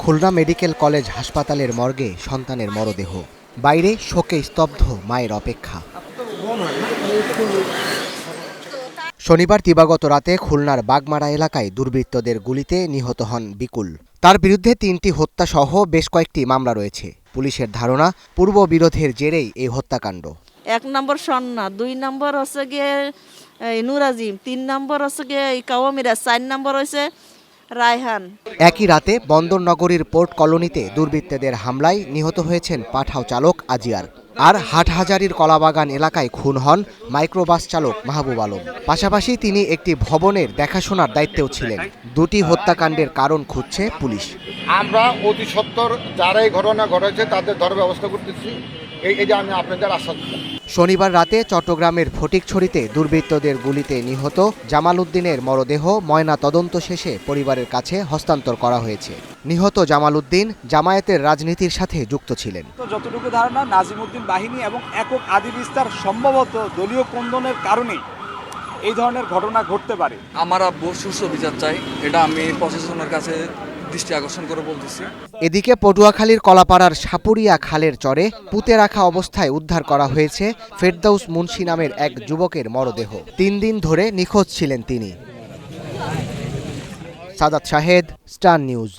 Khulna medical college হাসপাতালের মর্গে সন্তানের মরদেহ, বাইরে শোকে স্তব্ধ মায়ের অপেক্ষা। শনিবার দিবাগত রাতে খুলনার বাগমারা এলাকায় দুর্বৃত্তদের গুলিতে নিহত হন বিকুল। তার বিরুদ্ধে ৩টি হত্যাসহ বেশ কয়েকটি মামলা রয়েছে। পুলিশের ধারণা, পূর্ব বিরোধের জেরেই এই হত্যাকাণ্ড। ১ নম্বর সন্না, ২ নম্বর হচ্ছে গিয়ে নুরাজিম, ৩ নম্বর হচ্ছে গিয়ে কাওয়ামিরা, ৪ নম্বর হচ্ছে রায়হান। একই রাতে বন্দরনগরীর পোর্ট কলোনিতে দুর্বৃত্তদের হামলায় নিহত হয়েছেন পাঠাও চালক আজিয়ার। আর হাটহাজারীর কলাবাগান এলাকায় খুন হন মাইক্রোবাস চালক মাহবুব আলম। পাশাপাশি তিনি একটি ভবনের দেখাশোনার দায়িত্বেও ছিলেন। দুটি হত্যাকাণ্ডের কারণ খুঁজছে পুলিশ। আমরা অতি সত্বর যারা এই ঘটনা ঘটেছে তাদের ধরার ব্যবস্থা করতেছি, এই যে আমি আপনাদের আশ্বাস দিলাম। শনিবার রাতে চট্টগ্রামের ফটিকছড়িতে দুর্বৃত্তদের গুলিতে নিহত জামাল উদ্দিনের মরদেহ ময়না তদন্ত শেষে পরিবারের কাছে হস্তান্তর করা হয়েছে। নিহত জামাল উদ্দিন জামায়াতের রাজনীতির সাথে যুক্ত ছিলেন। যতটুকু ধারণা, নাজিমউদ্দিন বাহিনী এবং একক আদি বিস্তার সম্ভবত দলীয় কোন্দনের কারণেই এই ধরনের ঘটনা ঘটতে পারে। আমার আব্বু সুষ্ঠু বিচার চাই, এটা আমি প্রশাসনের কাছে দৃষ্টি আকর্ষণ করে বলতেছি। এদিকে পটুয়াখালীর কলাপাড়ার সাপুরিয়া খালের চরে পুঁতে রাখা অবস্থায় উদ্ধার করা হয়েছে ফেরদৌস মুন্সি নামের এক যুবকের মরদেহ। ৩ দিন ধরে নিখোঁজ ছিলেন তিনি। Sadat Shahed, Star news.